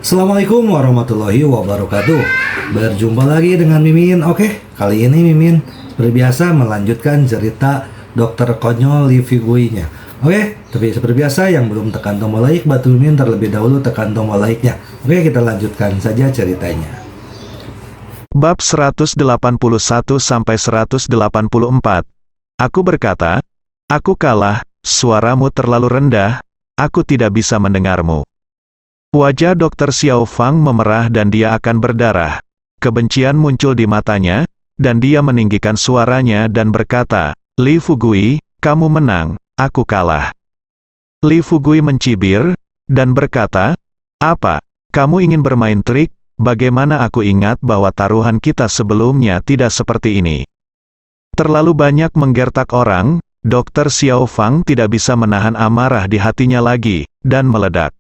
Assalamualaikum warahmatullahi wabarakatuh. Berjumpa lagi dengan Mimin. Oke, kali ini Mimin berbiasa melanjutkan cerita Dokter Konyol Lee Fugui-nya. Oke, tapi seperti biasa yang belum tekan tombol like, bantu Mimin terlebih dahulu tekan tombol like-nya. Oke, kita lanjutkan saja ceritanya. Bab 181 sampai 184. Aku berkata, "Aku kalah, suaramu terlalu rendah, aku tidak bisa mendengarmu." Wajah Dr. Xiao Fang memerah dan dia akan berdarah. Kebencian muncul di matanya, dan dia meninggikan suaranya dan berkata, "Li Fugui, kamu menang, aku kalah." Li Fugui mencibir, dan berkata, "Apa, kamu ingin bermain trik? Bagaimana aku ingat bahwa taruhan kita sebelumnya tidak seperti ini." Terlalu banyak menggertak orang, Dr. Xiao Fang tidak bisa menahan amarah di hatinya lagi, dan meledak.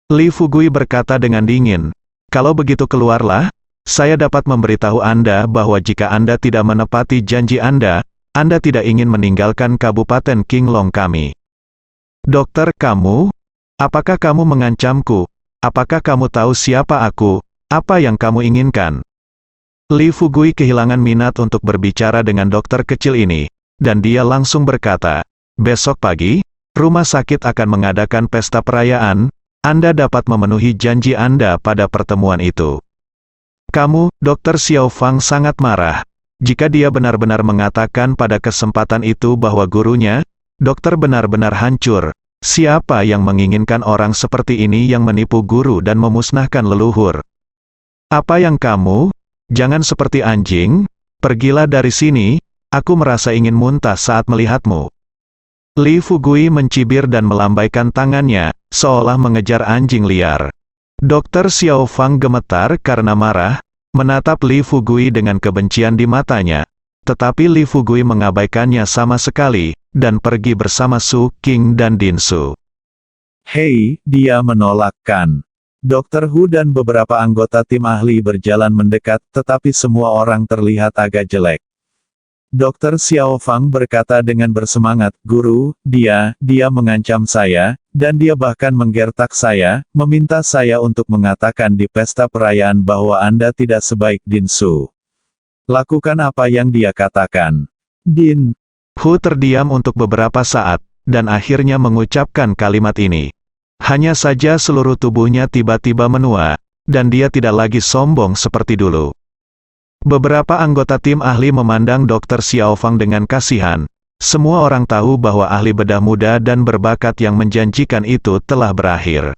Li Fugui berkata dengan dingin, "Kalau begitu keluarlah, saya dapat memberitahu Anda bahwa jika Anda tidak menepati janji Anda tidak ingin meninggalkan Kabupaten Qinglong kami." "Dokter, kamu? Apakah kamu mengancamku? Apakah kamu tahu siapa aku? Apa yang kamu inginkan?" Li Fugui kehilangan minat untuk berbicara dengan dokter kecil ini, dan dia langsung berkata, "Besok pagi, rumah sakit akan mengadakan pesta perayaan. Anda dapat memenuhi janji Anda pada pertemuan itu." "Kamu," Dr. Xiao Fang sangat marah. Jika dia benar-benar mengatakan pada kesempatan itu bahwa gurunya, dokter benar-benar hancur. Siapa yang menginginkan orang seperti ini yang menipu guru dan memusnahkan leluhur? "Apa yang kamu? Jangan seperti anjing, pergilah dari sini, aku merasa ingin muntah saat melihatmu." Li Fugui mencibir dan melambaikan tangannya, seolah mengejar anjing liar. Dokter Xiao Fang gemetar karena marah, menatap Li Fugui dengan kebencian di matanya. Tetapi Li Fugui mengabaikannya sama sekali, dan pergi bersama Su Qing dan Din Su. "Hei," dia menolakkan. Dokter Hu dan beberapa anggota tim ahli berjalan mendekat, tetapi semua orang terlihat agak jelek. Dokter Xiao Fang berkata dengan bersemangat, "Guru, dia mengancam saya, dan dia bahkan menggertak saya, meminta saya untuk mengatakan di pesta perayaan bahwa Anda tidak sebaik Din Su. Lakukan apa yang dia katakan." Din Hu terdiam untuk beberapa saat, dan akhirnya mengucapkan kalimat ini. Hanya saja seluruh tubuhnya tiba-tiba menua, dan dia tidak lagi sombong seperti dulu. Beberapa anggota tim ahli memandang Dr. Xiao Fang dengan kasihan. Semua orang tahu bahwa ahli bedah muda dan berbakat yang menjanjikan itu telah berakhir.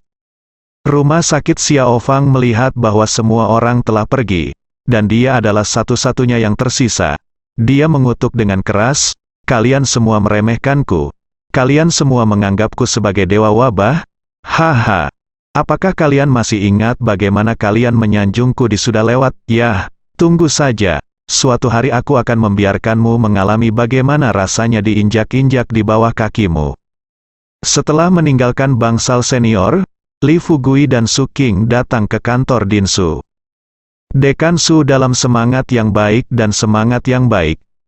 Rumah sakit Xiao Fang melihat bahwa semua orang telah pergi, dan dia adalah satu-satunya yang tersisa. Dia mengutuk dengan keras, "Kalian semua meremehkanku. Kalian semua menganggapku sebagai dewa wabah. Haha. Apakah kalian masih ingat bagaimana kalian menyanjungku di sudah lewat? Yah. Tunggu saja, suatu hari aku akan membiarkanmu mengalami bagaimana rasanya diinjak-injak di bawah kakimu." Setelah meninggalkan bangsal senior, Li Fugui dan Su Qing datang ke kantor Din Su. Dekan Su dalam semangat yang baik,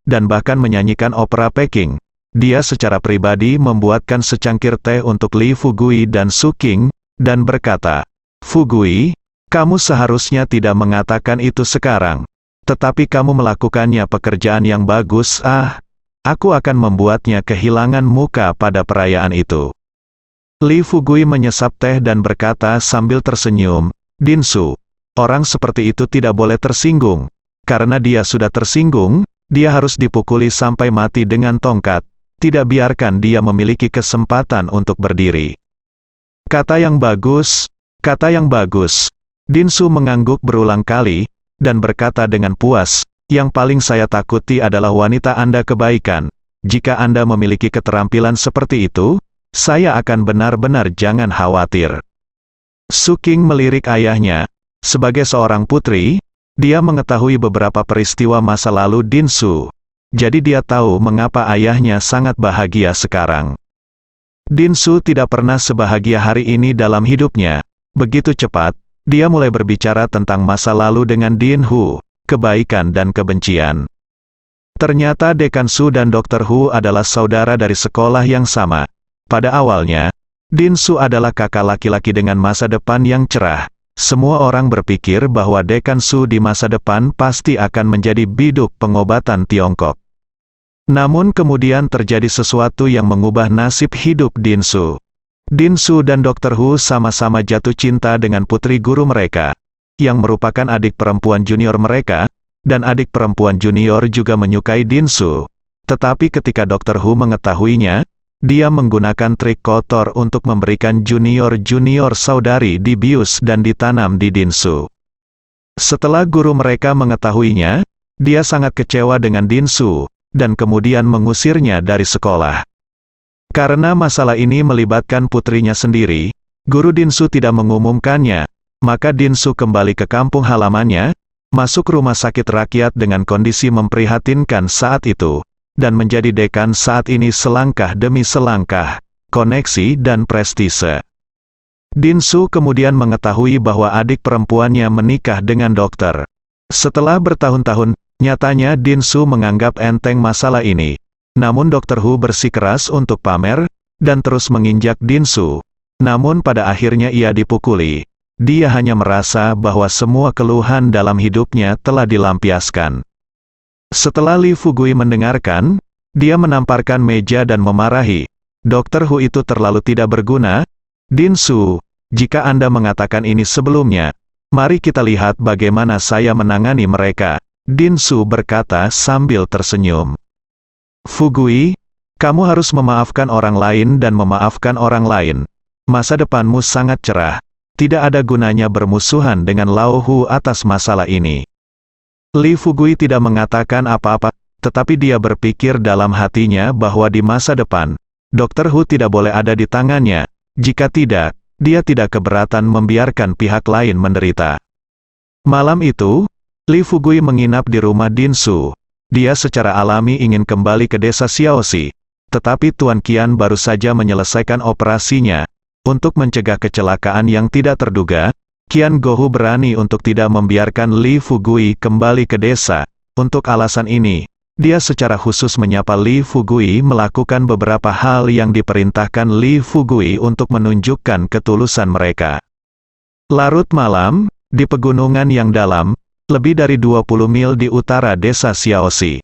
dan bahkan menyanyikan opera Peking. Dia secara pribadi membuatkan secangkir teh untuk Li Fugui dan Su Qing, dan berkata, "Fugui, kamu seharusnya tidak mengatakan itu sekarang. Tetapi kamu melakukannya pekerjaan yang bagus. Aku akan membuatnya kehilangan muka pada perayaan itu." Li Fugui menyesap teh dan berkata sambil tersenyum, "Din Su, orang seperti itu tidak boleh tersinggung. Karena dia sudah tersinggung, dia harus dipukuli sampai mati dengan tongkat. Tidak biarkan dia memiliki kesempatan untuk berdiri." Kata yang bagus, kata yang bagus. Din Su mengangguk berulang kali, dan berkata dengan puas, "Yang paling saya takuti adalah wanita Anda kebaikan. Jika Anda memiliki keterampilan seperti itu, saya akan benar-benar jangan khawatir." Su Qing melirik ayahnya. Sebagai seorang putri, dia mengetahui beberapa peristiwa masa lalu Din Su. Jadi dia tahu mengapa ayahnya sangat bahagia sekarang. Din Su tidak pernah sebahagia hari ini dalam hidupnya. Begitu cepat, dia mulai berbicara tentang masa lalu dengan Din Hu, kebaikan dan kebencian. Ternyata Dekan Su dan Dr. Hu adalah saudara dari sekolah yang sama. Pada awalnya, Din Su adalah kakak laki-laki dengan masa depan yang cerah. semua orang berpikir bahwa Dekan Su di masa depan pasti akan menjadi biduk pengobatan Tiongkok. Namun kemudian terjadi sesuatu yang mengubah nasib hidup Din Su. Din Su dan Dr. Hu sama-sama jatuh cinta dengan putri guru mereka, yang merupakan adik perempuan junior mereka, dan adik perempuan junior juga menyukai Din Su. Tetapi ketika Dr. Hu mengetahuinya, dia menggunakan trik kotor untuk memberikan junior-junior saudari dibius dan ditanam di Din Su. Setelah guru mereka mengetahuinya, dia sangat kecewa dengan Din Su, dan kemudian mengusirnya dari sekolah. Karena masalah ini melibatkan putrinya sendiri, guru Din Su tidak mengumumkannya, maka Din Su kembali ke kampung halamannya, masuk rumah sakit rakyat dengan kondisi memprihatinkan saat itu, dan menjadi dekan saat ini selangkah demi selangkah, koneksi dan prestise. Din Su kemudian mengetahui bahwa adik perempuannya menikah dengan dokter. Setelah bertahun-tahun, nyatanya Din Su menganggap enteng masalah ini. Namun Dr. Hu bersikeras untuk pamer, dan terus menginjak Din Su. Namun pada akhirnya ia dipukuli. Dia hanya merasa bahwa semua keluhan dalam hidupnya telah dilampiaskan. Setelah Li Fugui mendengarkan, dia menamparkan meja dan memarahi. Dr. Hu itu terlalu tidak berguna. Din Su, jika Anda mengatakan ini sebelumnya, mari kita lihat bagaimana saya menangani mereka. Din Su berkata sambil tersenyum. Fugui, kamu harus memaafkan orang lain dan memaafkan orang lain. Masa depanmu sangat cerah. Tidak ada gunanya bermusuhan dengan Lao Hu atas masalah ini. Li Fugui tidak mengatakan apa-apa, tetapi dia berpikir dalam hatinya bahwa di masa depan, Dr. Hu tidak boleh ada di tangannya. Jika tidak, dia tidak keberatan membiarkan pihak lain menderita. Malam itu, Li Fugui menginap di rumah Din Su. Dia secara alami ingin kembali ke desa Xiaoxi, tetapi Tuan Qian baru saja menyelesaikan operasinya. Untuk mencegah kecelakaan yang tidak terduga, Qian Gohu berani untuk tidak membiarkan Li Fugui kembali ke desa. Untuk alasan ini, dia secara khusus menyapa Li Fugui melakukan beberapa hal yang diperintahkan Li Fugui untuk menunjukkan ketulusan mereka. Larut malam, di pegunungan yang dalam, lebih dari 20 mil di utara desa Xiaoxi.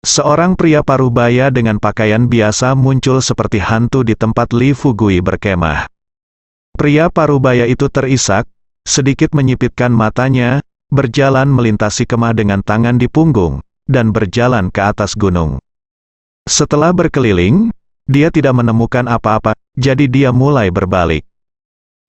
Seorang pria parubaya dengan pakaian biasa muncul seperti hantu di tempat Li Fugui berkemah. Pria parubaya itu terisak, sedikit menyipitkan matanya, berjalan melintasi kemah dengan tangan di punggung, dan berjalan ke atas gunung. Setelah berkeliling, dia tidak menemukan apa-apa, jadi dia mulai berbalik.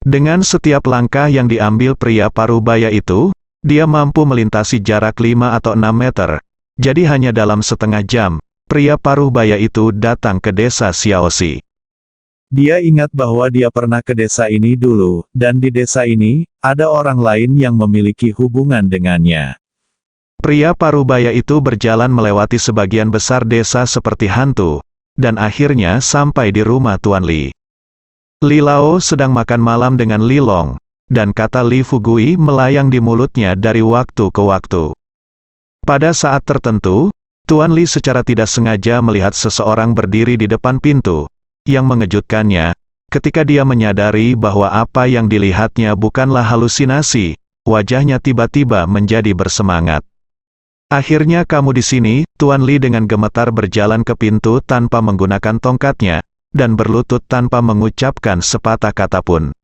Dengan setiap langkah yang diambil pria parubaya itu, dia mampu melintasi jarak 5 atau 6 meter. Jadi hanya dalam setengah jam, pria parubaya itu datang ke desa Xiaoxi. Dia ingat bahwa dia pernah ke desa ini dulu, dan di desa ini, ada orang lain yang memiliki hubungan dengannya. Pria parubaya itu berjalan melewati sebagian besar desa seperti hantu, dan akhirnya sampai di rumah Tuan Li. Li Lao sedang makan malam dengan Li Long, dan kata Li Fugui melayang di mulutnya dari waktu ke waktu. Pada saat tertentu, Tuan Li secara tidak sengaja melihat seseorang berdiri di depan pintu. Yang mengejutkannya, ketika dia menyadari bahwa apa yang dilihatnya bukanlah halusinasi, wajahnya tiba-tiba menjadi bersemangat. Akhirnya kamu di sini, Tuan Li dengan gemetar berjalan ke pintu tanpa menggunakan tongkatnya, dan berlutut tanpa mengucapkan sepatah kata pun.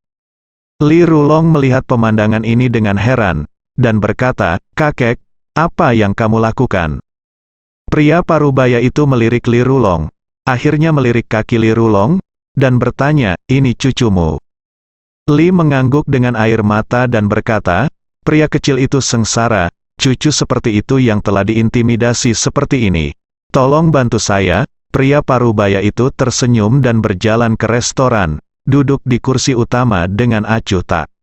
Li Rulong melihat pemandangan ini dengan heran, dan berkata, "Kakek, apa yang kamu lakukan?" Pria parubaya itu melirik Li Rulong. Akhirnya melirik kaki Li Rulong, dan bertanya, "Ini cucumu?" Li mengangguk dengan air mata dan berkata, "Pria kecil itu sengsara, cucu seperti itu yang telah diintimidasi seperti ini. Tolong bantu saya." Pria parubaya itu tersenyum dan berjalan ke restoran, duduk di kursi utama dengan acuh tak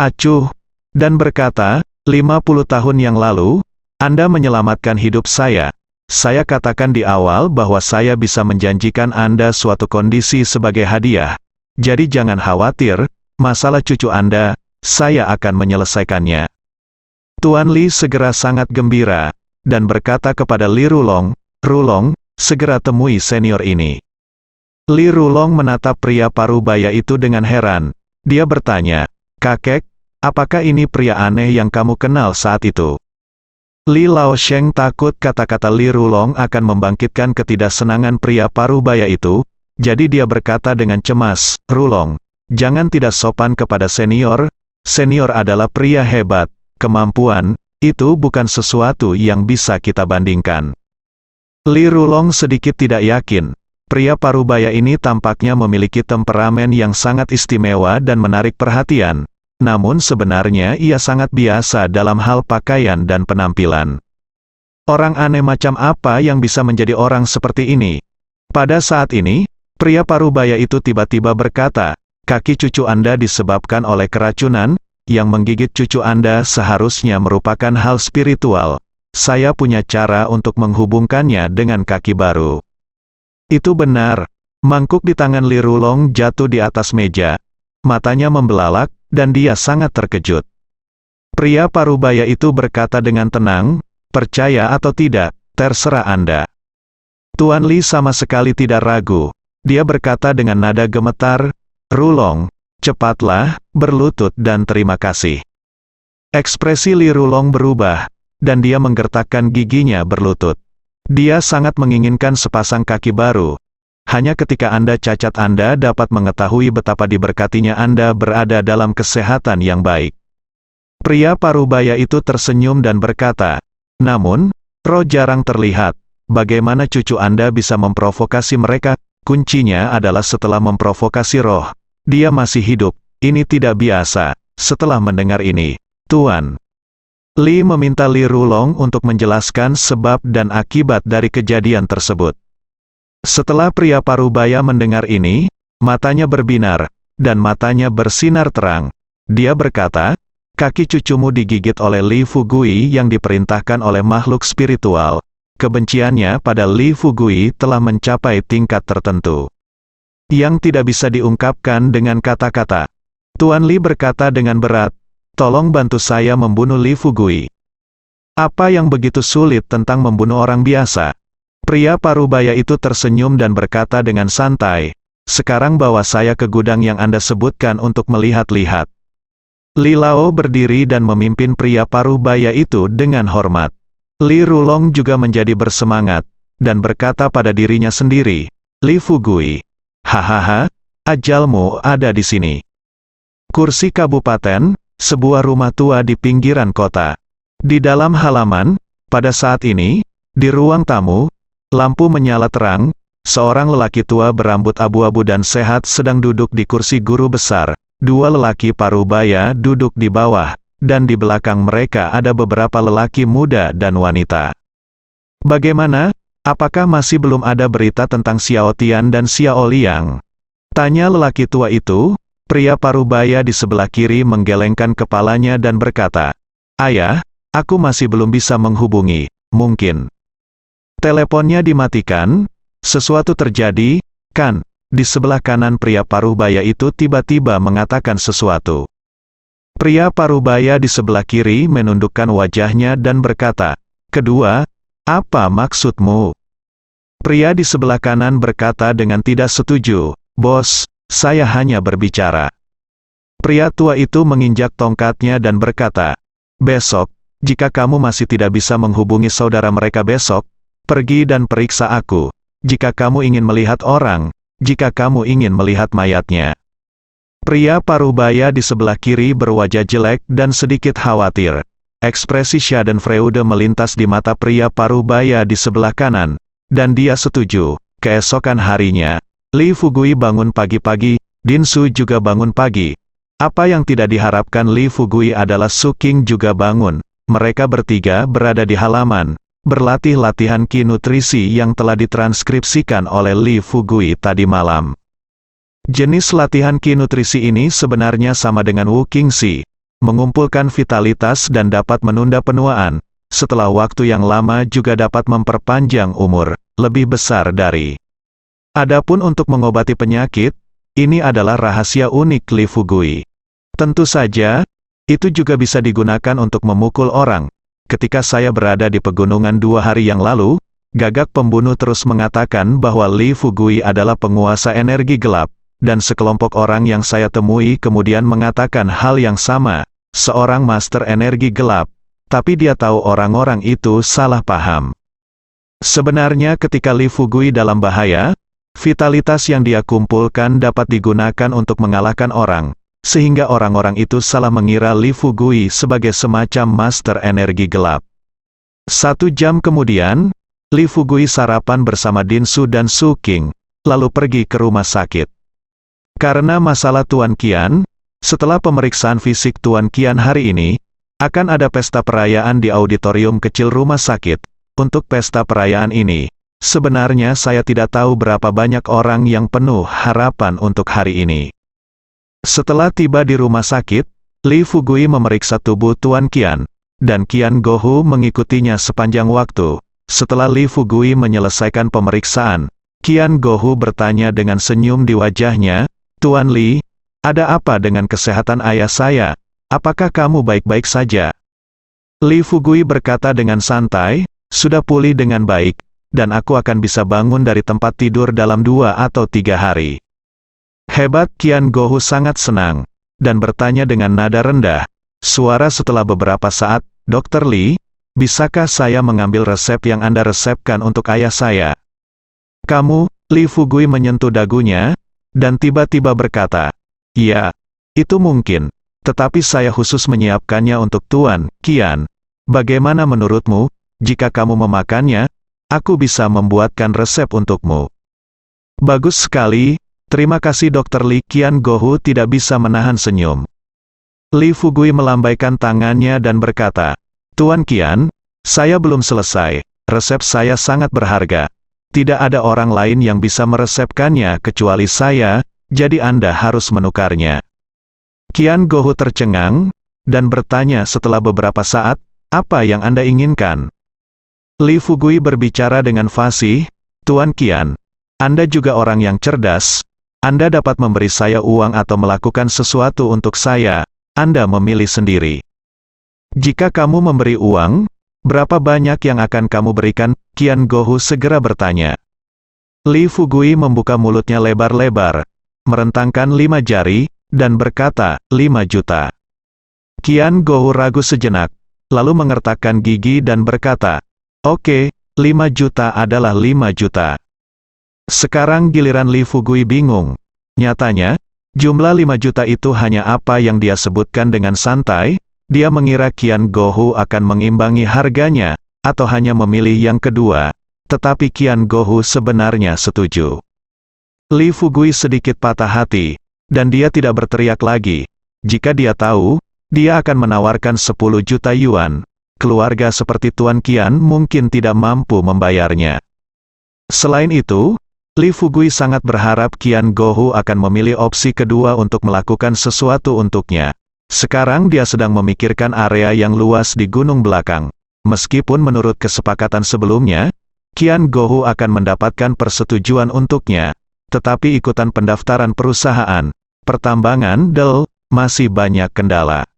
acuh, dan berkata, 50 tahun yang lalu, Anda menyelamatkan hidup saya. Saya katakan di awal bahwa saya bisa menjanjikan Anda suatu kondisi sebagai hadiah. Jadi jangan khawatir, masalah cucu Anda, saya akan menyelesaikannya." Tuan Li segera sangat gembira, dan berkata kepada Li Rulong, "Rulong, segera temui senior ini." Li Rulong menatap pria parubaya itu dengan heran. Dia bertanya, "Kakek, apakah ini pria aneh yang kamu kenal saat itu? Li Laosheng takut kata-kata Li Rulong akan membangkitkan ketidaksenangan pria parubaya itu, jadi dia berkata dengan cemas, Rulong, jangan tidak sopan kepada senior, senior adalah pria hebat, kemampuan, itu bukan sesuatu yang bisa kita bandingkan. Li Rulong sedikit tidak yakin, pria parubaya ini tampaknya memiliki temperamen yang sangat istimewa dan menarik perhatian. Namun sebenarnya ia sangat biasa dalam hal pakaian dan penampilan. Orang aneh macam apa yang bisa menjadi orang seperti ini? Pada saat ini, pria parubaya itu tiba-tiba berkata, kaki cucu Anda disebabkan oleh keracunan, yang menggigit cucu Anda seharusnya merupakan hal spiritual. Saya punya cara untuk menghubungkannya dengan kaki baru. Itu benar. Mangkuk di tangan Li Rulong jatuh di atas meja. Matanya membelalak, dan dia sangat terkejut. Pria parubaya itu berkata dengan tenang, percaya atau tidak, terserah Anda. Tuan Li sama sekali tidak ragu. Dia berkata dengan nada gemetar, Rulong, cepatlah, berlutut dan terima kasih. Ekspresi Li Rulong berubah, dan dia menggertakkan giginya berlutut. Dia sangat menginginkan sepasang kaki baru. Hanya ketika Anda cacat Anda dapat mengetahui betapa diberkatinya Anda berada dalam kesehatan yang baik. Pria parubaya itu tersenyum dan berkata, namun, roh jarang terlihat. Bagaimana cucu Anda bisa memprovokasi mereka? Kuncinya adalah setelah memprovokasi roh. Dia masih hidup. Ini tidak biasa. Setelah mendengar ini, Tuan Li meminta Li Rulong untuk menjelaskan sebab dan akibat dari kejadian tersebut. Setelah pria parubaya mendengar ini, matanya berbinar, dan matanya bersinar terang. Dia berkata, kaki cucumu digigit oleh Li Fugui yang diperintahkan oleh makhluk spiritual. Kebenciannya pada Li Fugui telah mencapai tingkat tertentu yang tidak bisa diungkapkan dengan kata-kata. Tuan Li berkata dengan berat, tolong bantu saya membunuh Li Fugui. Apa yang begitu sulit tentang membunuh orang biasa? Pria parubaya itu tersenyum dan berkata dengan santai, sekarang bawa saya ke gudang yang Anda sebutkan untuk melihat-lihat. Li Lao berdiri dan memimpin pria parubaya itu dengan hormat. Li Rulong juga menjadi bersemangat, dan berkata pada dirinya sendiri, Li Fugui, hahaha, ajalmu ada di sini. Kursi kabupaten, sebuah rumah tua di pinggiran kota. Di dalam halaman, pada saat ini, di ruang tamu, lampu menyala terang, seorang lelaki tua berambut abu-abu dan sehat sedang duduk di kursi guru besar, dua lelaki parubaya duduk di bawah, dan di belakang mereka ada beberapa lelaki muda dan wanita. Bagaimana? Apakah masih belum ada berita tentang Xiao Tian dan Xiao Liang? Tanya lelaki tua itu. Pria parubaya di sebelah kiri menggelengkan kepalanya dan berkata, Ayah, aku masih belum bisa menghubungi, mungkin. Teleponnya dimatikan, sesuatu terjadi, kan? Di sebelah kanan pria parubaya itu tiba-tiba mengatakan sesuatu. Pria parubaya di sebelah kiri menundukkan wajahnya dan berkata, kedua, apa maksudmu? Pria di sebelah kanan berkata dengan tidak setuju, Bos, saya hanya berbicara. Pria tua itu menginjak tongkatnya dan berkata, besok, jika kamu masih tidak bisa menghubungi saudara mereka besok, pergi dan periksa aku. Jika kamu ingin melihat orang, jika kamu ingin melihat mayatnya. Pria parubaya di sebelah kiri berwajah jelek dan sedikit khawatir. Ekspresi Schadenfreude melintas di mata pria parubaya di sebelah kanan, dan dia setuju. Keesokan harinya, Li Fugui bangun pagi-pagi, Din Su juga bangun pagi. Apa yang tidak diharapkan Li Fugui adalah Su Qing juga bangun. Mereka bertiga berada di halaman, berlatih latihan Qi nutrisi yang telah ditranskripsikan oleh Li Fugui tadi malam. Jenis latihan Qi nutrisi ini sebenarnya sama dengan Wu Qingxi, mengumpulkan vitalitas dan dapat menunda penuaan, setelah waktu yang lama juga dapat memperpanjang umur, lebih besar dari. Adapun untuk mengobati penyakit, ini adalah rahasia unik Li Fugui. Tentu saja, itu juga bisa digunakan untuk memukul orang. Ketika saya berada di pegunungan 2 hari yang lalu, gagak pembunuh terus mengatakan bahwa Li Fugui adalah penguasa energi gelap, dan sekelompok orang yang saya temui kemudian mengatakan hal yang sama. seorang master energi gelap, tapi dia tahu orang-orang itu salah paham. Sebenarnya ketika Li Fugui dalam bahaya, vitalitas yang dia kumpulkan dapat digunakan untuk mengalahkan orang, sehingga orang-orang itu salah mengira Li Fugui sebagai semacam master energi gelap. 1 jam kemudian, Li Fugui sarapan bersama Din Su dan Su Qing, lalu pergi ke rumah sakit. Karena masalah Tuan Qian, setelah pemeriksaan fisik Tuan Qian hari ini, akan ada pesta perayaan di auditorium kecil rumah sakit. Untuk pesta perayaan ini, sebenarnya saya tidak tahu berapa banyak orang yang penuh harapan untuk hari ini. Setelah tiba di rumah sakit, Li Fugui memeriksa tubuh Tuan Qian, dan Qian Gohu mengikutinya sepanjang waktu. Setelah Li Fugui menyelesaikan pemeriksaan, Qian Gohu bertanya dengan senyum di wajahnya, "Tuan Li, ada apa dengan kesehatan ayah saya? Apakah kamu baik-baik saja?" Li Fugui berkata dengan santai, "Sudah pulih dengan baik, dan aku akan bisa bangun dari tempat tidur dalam 2 atau 3 hari." Hebat! Qian Gohu sangat senang, dan bertanya dengan nada rendah, suara setelah beberapa saat, "Dr. Li, bisakah saya mengambil resep yang Anda resepkan untuk ayah saya?" "Kamu?" Li Fugui menyentuh dagunya, dan tiba-tiba berkata, "Ya, itu mungkin, tetapi saya khusus menyiapkannya untuk Tuan Qian. Bagaimana menurutmu? Jika kamu memakannya, aku bisa membuatkan resep untukmu." "Bagus sekali, terima kasih Dr. Li." Qian Gohu tidak bisa menahan senyum. Li Fugui melambaikan tangannya dan berkata, "Tuan Qian, saya belum selesai, resep saya sangat berharga. Tidak ada orang lain yang bisa meresepkannya kecuali saya, jadi Anda harus menukarnya." Qian Gohu tercengang, dan bertanya setelah beberapa saat, "Apa yang Anda inginkan?" Li Fugui berbicara dengan fasih, "Tuan Qian, Anda juga orang yang cerdas. Anda dapat memberi saya uang atau melakukan sesuatu untuk saya. Anda memilih sendiri. Jika kamu memberi uang, berapa banyak yang akan kamu berikan?" Qian Gohu segera bertanya. Li Fugui membuka mulutnya lebar-lebar, merentangkan 5 jari, dan berkata, 5 juta. Qian Gohu ragu sejenak, lalu mengertakkan gigi dan berkata, "Oke, 5 juta adalah 5 juta." Sekarang giliran Li Fugui bingung. Nyatanya, jumlah 5 juta itu hanya apa yang dia sebutkan dengan santai. Dia mengira Qian Gohu akan mengimbangi harganya, atau hanya memilih yang kedua. Tetapi Qian Gohu sebenarnya setuju. Li Fugui sedikit patah hati, dan dia tidak berteriak lagi. Jika dia tahu, dia akan menawarkan 10 juta yuan. Keluarga seperti Tuan Qian mungkin tidak mampu membayarnya. Selain itu, Li Fugui sangat berharap Qian Gohu akan memilih opsi kedua untuk melakukan sesuatu untuknya. Sekarang dia sedang memikirkan area yang luas di gunung belakang. Meskipun menurut kesepakatan sebelumnya, Qian Gohu akan mendapatkan persetujuan untuknya, tetapi ikutan pendaftaran perusahaan, pertambangan, masih banyak kendala.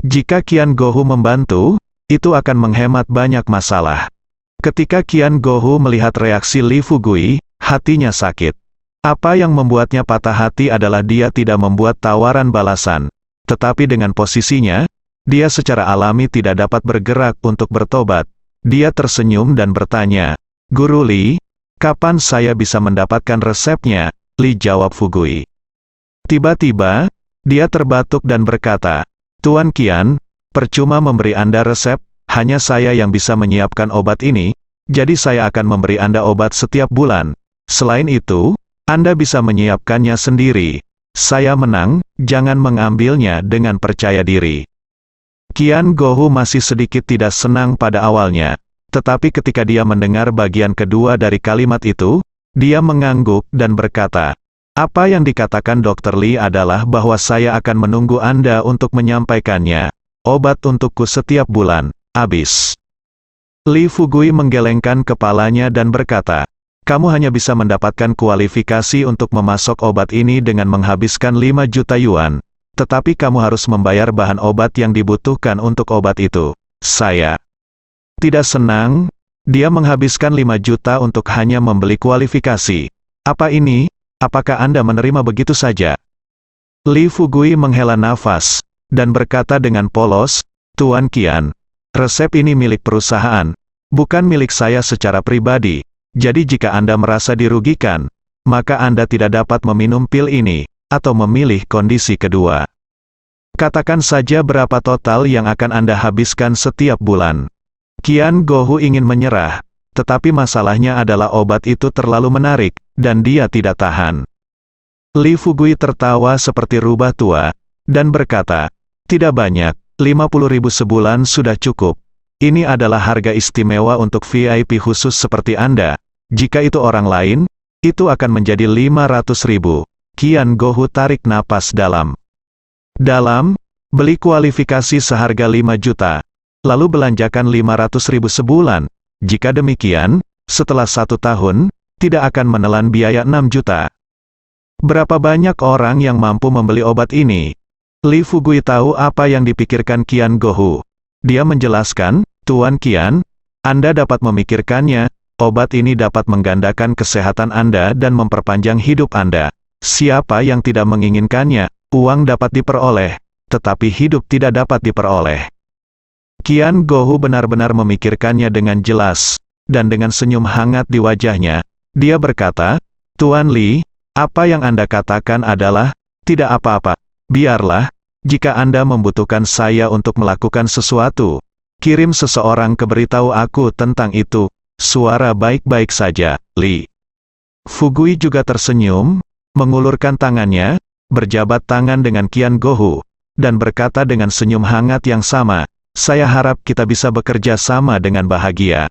Jika Qian Gohu membantu, itu akan menghemat banyak masalah. Ketika Qian Gohu melihat reaksi Li Fugui, hatinya sakit. Apa yang membuatnya patah hati adalah dia tidak membuat tawaran balasan. Tetapi dengan posisinya, dia secara alami tidak dapat bergerak untuk bertobat. Dia tersenyum dan bertanya, "Guru Li, kapan saya bisa mendapatkan resepnya?" Li jawab Fugui. Tiba-tiba, dia terbatuk dan berkata, "Tuan Qian, percuma memberi Anda resep, hanya saya yang bisa menyiapkan obat ini, jadi saya akan memberi Anda obat setiap bulan. Selain itu, Anda bisa menyiapkannya sendiri. Saya menang, jangan mengambilnya dengan percaya diri." Qian Gohu masih sedikit tidak senang pada awalnya, tetapi ketika dia mendengar bagian kedua dari kalimat itu, dia mengangguk dan berkata, "Apa yang dikatakan Dr. Li adalah bahwa saya akan menunggu Anda untuk menyampaikannya. Obat untukku setiap bulan, habis." Li Fugui menggelengkan kepalanya dan berkata, "Kamu hanya bisa mendapatkan kualifikasi untuk memasok obat ini dengan menghabiskan 5 juta yuan, tetapi kamu harus membayar bahan obat yang dibutuhkan untuk obat itu." Saya tidak senang, dia menghabiskan 5 juta untuk hanya membeli kualifikasi. Apa ini? Apakah Anda menerima begitu saja? Li Fugui menghela nafas, dan berkata dengan polos, "Tuan Qian, resep ini milik perusahaan, bukan milik saya secara pribadi, jadi jika Anda merasa dirugikan, maka Anda tidak dapat meminum pil ini, atau memilih kondisi kedua. Katakan saja berapa total yang akan Anda habiskan setiap bulan." Qian Gohu ingin menyerah, tetapi masalahnya adalah obat itu terlalu menarik, dan dia tidak tahan. Li Fugui tertawa seperti rubah tua, dan berkata, "Tidak banyak, 50.000 sebulan sudah cukup. Ini adalah harga istimewa untuk VIP khusus seperti Anda. Jika itu orang lain, itu akan menjadi 500.000. Qian Gohu tarik napas dalam. Beli kualifikasi seharga 5 juta, lalu belanjakan 500.000 sebulan. Jika demikian, setelah 1 tahun, tidak akan menelan biaya 6 juta. Berapa banyak orang yang mampu membeli obat ini?" Li Fugui tahu apa yang dipikirkan Qian Gohu. Dia menjelaskan, "Tuan Qian, Anda dapat memikirkannya, obat ini dapat menggandakan kesehatan Anda dan memperpanjang hidup Anda. Siapa yang tidak menginginkannya? Uang dapat diperoleh, tetapi hidup tidak dapat diperoleh." Qian Gohu benar-benar memikirkannya dengan jelas, dan dengan senyum hangat di wajahnya, dia berkata, "Tuan Li, apa yang Anda katakan adalah, tidak apa-apa, biarlah, jika Anda membutuhkan saya untuk melakukan sesuatu, kirim seseorang ke beritahu aku tentang itu, suara baik-baik saja, Li." Fugui juga tersenyum, mengulurkan tangannya, berjabat tangan dengan Qian Gohu, dan berkata dengan senyum hangat yang sama, "Saya harap kita bisa bekerja sama dengan bahagia."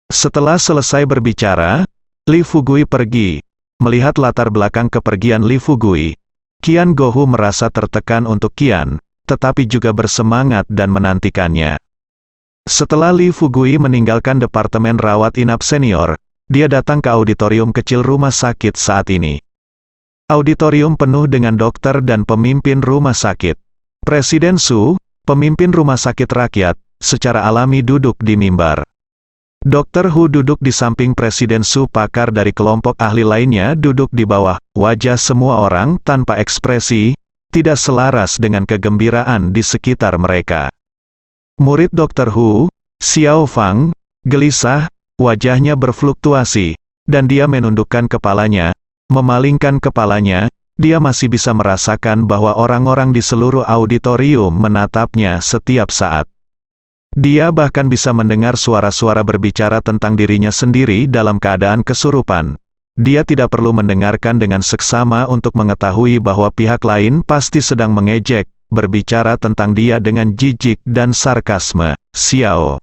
Setelah selesai berbicara, Li Fugui pergi. Melihat latar belakang kepergian Li Fugui, Qian Gohu merasa tertekan untuk Qian, tetapi juga bersemangat dan menantikannya. Setelah Li Fugui meninggalkan departemen rawat inap senior, dia datang ke auditorium kecil rumah sakit saat ini. Auditorium penuh dengan dokter dan pemimpin rumah sakit. Presiden Su, pemimpin rumah sakit rakyat, secara alami duduk di mimbar. Dr. Hu duduk di samping Presiden Su, pakar dari kelompok ahli lainnya duduk di bawah. Wajah semua orang tanpa ekspresi, tidak selaras dengan kegembiraan di sekitar mereka. Murid Dr. Hu, Xiao Fang, gelisah, wajahnya berfluktuasi, dan dia menundukkan kepalanya, memalingkan kepalanya. Dia masih bisa merasakan bahwa orang-orang di seluruh auditorium menatapnya setiap saat. Dia bahkan bisa mendengar suara-suara berbicara tentang dirinya sendiri dalam keadaan kesurupan. Dia tidak perlu mendengarkan dengan seksama untuk mengetahui bahwa pihak lain pasti sedang mengejek, berbicara tentang dia dengan jijik dan sarkasme. Xiao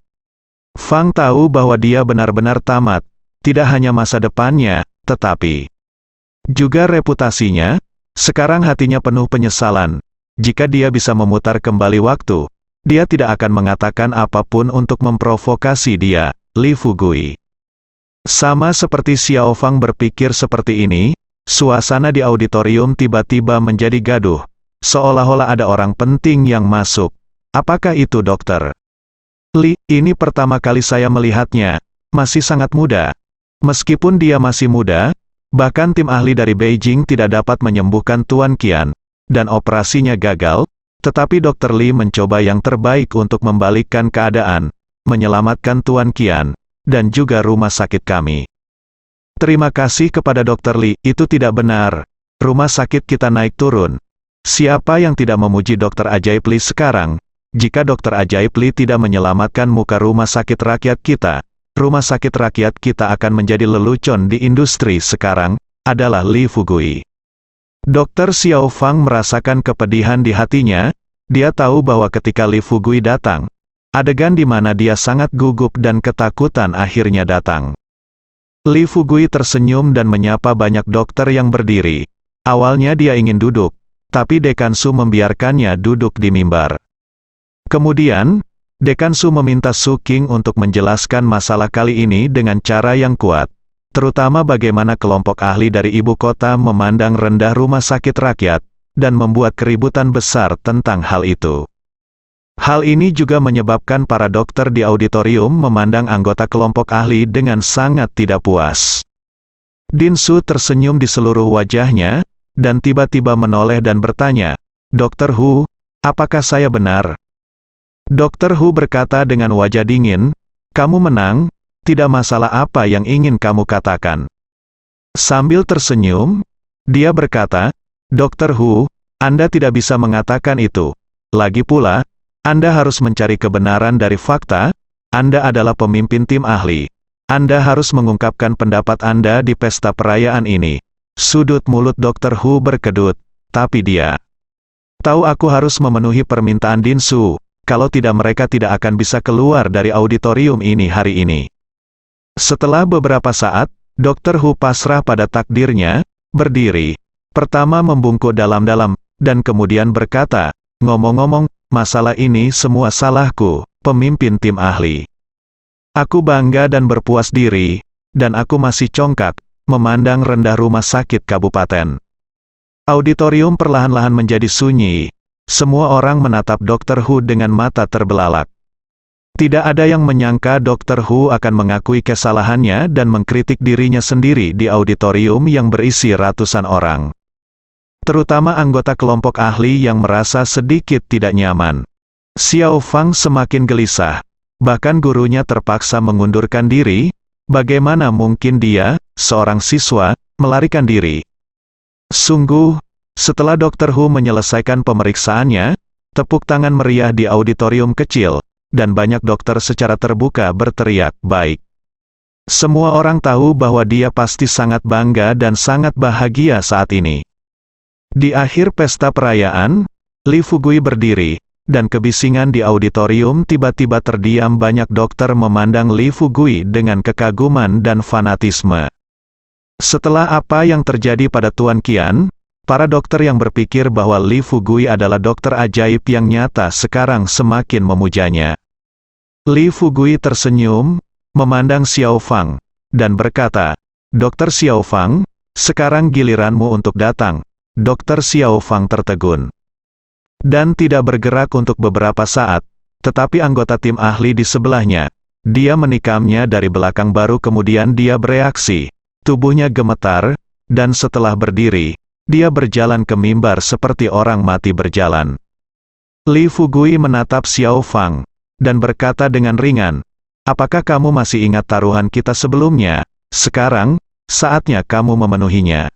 Fang tahu bahwa dia benar-benar tamat, tidak hanya masa depannya, tetapi juga reputasinya. Sekarang hatinya penuh penyesalan. Jika dia bisa memutar kembali waktu, dia tidak akan mengatakan apapun untuk memprovokasi dia, Li Fugui. Sama seperti Xiao Fang berpikir seperti ini, suasana di auditorium tiba-tiba menjadi gaduh, seolah-olah ada orang penting yang masuk. "Apakah itu dokter?" "Li, ini pertama kali saya melihatnya, masih sangat muda." Meskipun dia masih muda, bahkan tim ahli dari Beijing tidak dapat menyembuhkan Tuan Qian, dan operasinya gagal, tetapi Dr. Li mencoba yang terbaik untuk membalikkan keadaan, menyelamatkan Tuan Qian, dan juga rumah sakit kami. "Terima kasih kepada Dr. Li, itu tidak benar. Rumah sakit kita naik turun. Siapa yang tidak memuji Dr. Ajaib Li sekarang? Jika Dr. Ajaib Li tidak menyelamatkan muka rumah sakit rakyat kita, rumah sakit rakyat kita akan menjadi lelucon di industri sekarang," adalah Li Fugui. Dr. Xiao Fang merasakan kepedihan di hatinya. Dia tahu bahwa ketika Li Fugui datang, adegan di mana dia sangat gugup dan ketakutan akhirnya datang. Li Fugui tersenyum dan menyapa banyak dokter yang berdiri. Awalnya dia ingin duduk, tapi Dekan Su membiarkannya duduk di mimbar. Kemudian, Dekan Su meminta Su King untuk menjelaskan masalah kali ini dengan cara yang kuat. Terutama bagaimana kelompok ahli dari ibu kota memandang rendah rumah sakit rakyat, dan membuat keributan besar tentang hal itu. Hal ini juga menyebabkan para dokter di auditorium memandang anggota kelompok ahli dengan sangat tidak puas. Din Su tersenyum di seluruh wajahnya, dan tiba-tiba menoleh dan bertanya, "Dr. Hu, Apakah saya benar? Dr. Hu berkata dengan wajah dingin, kamu menang, tidak masalah apa yang ingin kamu katakan. Sambil tersenyum, dia berkata, Dr. Hu, Anda tidak bisa mengatakan itu. Lagi pula, Anda harus mencari kebenaran dari fakta, Anda adalah pemimpin tim ahli. Anda harus mengungkapkan pendapat Anda di pesta perayaan ini. Sudut mulut Dr. Hu berkedut, tapi dia tahu aku harus memenuhi permintaan Dinsu, kalau tidak mereka tidak akan bisa keluar dari auditorium ini hari ini. Setelah beberapa saat, Dr. Hu pasrah pada takdirnya, berdiri, pertama membungkuk dalam-dalam, dan kemudian berkata, ngomong-ngomong, masalah ini semua salahku, pemimpin tim ahli. Aku bangga dan berpuas diri, dan aku masih congkak, memandang rendah rumah sakit kabupaten. Auditorium perlahan-lahan menjadi sunyi. Semua orang menatap Dr. Hu dengan mata terbelalak. Tidak ada yang menyangka Dr. Hu akan mengakui kesalahannya dan mengkritik dirinya sendiri di auditorium yang berisi ratusan orang. Terutama anggota kelompok ahli yang merasa sedikit tidak nyaman. Xiao Fang semakin gelisah. Bahkan gurunya terpaksa mengundurkan diri, bagaimana mungkin dia, seorang siswa, melarikan diri. Sungguh, setelah Dr. Hu menyelesaikan pemeriksaannya, tepuk tangan meriah di auditorium kecil, dan banyak dokter secara terbuka berteriak, baik. Semua orang tahu bahwa dia pasti sangat bangga dan sangat bahagia saat ini. Di akhir pesta perayaan, Li Fugui berdiri, dan kebisingan di auditorium tiba-tiba terdiam. Banyak dokter memandang Li Fugui dengan kekaguman dan fanatisme. Setelah apa yang terjadi pada Tuan Qian, para dokter yang berpikir bahwa Li Fugui adalah dokter ajaib yang nyata sekarang semakin memujanya. Li Fugui tersenyum, memandang Xiao Fang, dan berkata, Dokter Xiao Fang, sekarang giliranmu untuk datang. Dokter Xiao Fang tertegun dan tidak bergerak untuk beberapa saat, tetapi anggota tim ahli di sebelahnya, dia menikamnya dari belakang baru kemudian dia bereaksi, tubuhnya gemetar, dan setelah berdiri, dia berjalan ke mimbar seperti orang mati berjalan. Li Fugui menatap Xiao Fang, dan berkata dengan ringan, apakah kamu masih ingat taruhan kita sebelumnya? Sekarang, saatnya kamu memenuhinya.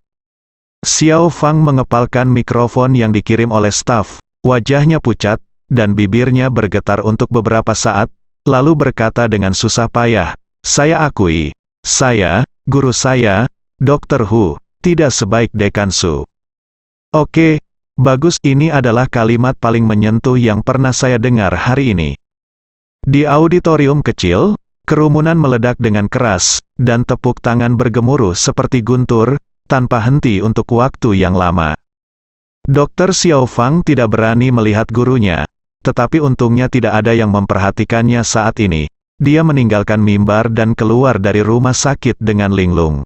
Xiao Fang mengepalkan mikrofon yang dikirim oleh staf. Wajahnya pucat, dan bibirnya bergetar untuk beberapa saat, lalu berkata dengan susah payah, saya akui, guru saya, Dr. Hu, tidak sebaik Dekan Su. Oke, bagus, ini adalah kalimat paling menyentuh yang pernah saya dengar hari ini. Di auditorium kecil, kerumunan meledak dengan keras, dan tepuk tangan bergemuruh seperti guntur, tanpa henti untuk waktu yang lama. Dr. Xiao Fang tidak berani melihat gurunya, tetapi untungnya tidak ada yang memperhatikannya saat ini. Dia meninggalkan mimbar dan keluar dari rumah sakit dengan linglung.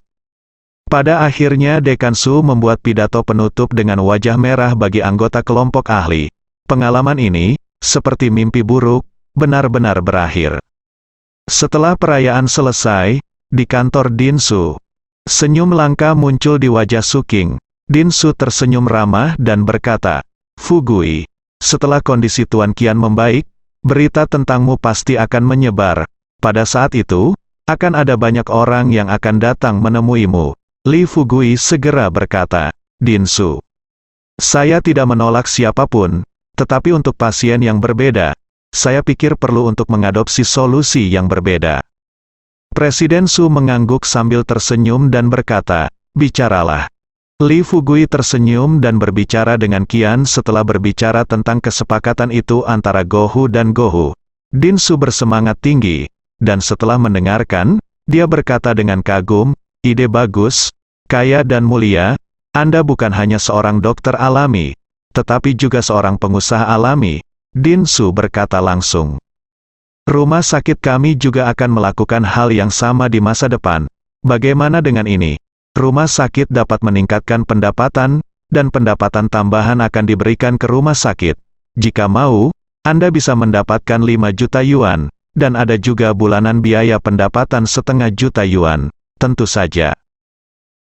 Pada akhirnya Dekan Su membuat pidato penutup dengan wajah merah bagi anggota kelompok ahli. Pengalaman ini, seperti mimpi buruk, benar-benar berakhir. Setelah perayaan selesai, di kantor Dinsu, senyum langka muncul di wajah Su Qing. Dinsu tersenyum ramah dan berkata, Fugui, setelah kondisi Tuan Qian membaik, berita tentangmu pasti akan menyebar. Pada saat itu, akan ada banyak orang yang akan datang menemuimu. Li Fugui segera berkata, Dinsu, saya tidak menolak siapapun, tetapi untuk pasien yang berbeda, saya pikir perlu untuk mengadopsi solusi yang berbeda. Presiden Su mengangguk sambil tersenyum dan berkata, bicaralah. Li Fugui tersenyum dan berbicara dengan Qian setelah berbicara tentang kesepakatan itu antara Gohu dan Gohu. Dinsu bersemangat tinggi, dan setelah mendengarkan, dia berkata dengan kagum, ide bagus, kaya dan mulia, Anda bukan hanya seorang dokter alami, tetapi juga seorang pengusaha alami. Dinsu berkata langsung. Rumah sakit kami juga akan melakukan hal yang sama di masa depan. Bagaimana dengan ini? Rumah sakit dapat meningkatkan pendapatan, dan pendapatan tambahan akan diberikan ke rumah sakit. Jika mau, Anda bisa mendapatkan 5 juta yuan, dan ada juga bulanan biaya pendapatan 0,5 juta yuan, tentu saja.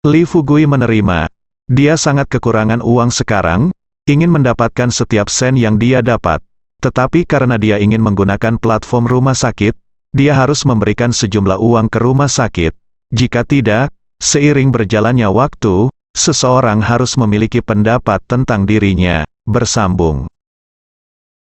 Li Fugui menerima. Dia sangat kekurangan uang sekarang, ingin mendapatkan setiap sen yang dia dapat. Tetapi karena dia ingin menggunakan platform rumah sakit, dia harus memberikan sejumlah uang ke rumah sakit. Jika tidak, seiring berjalannya waktu, seseorang harus memiliki pendapat tentang dirinya. Bersambung.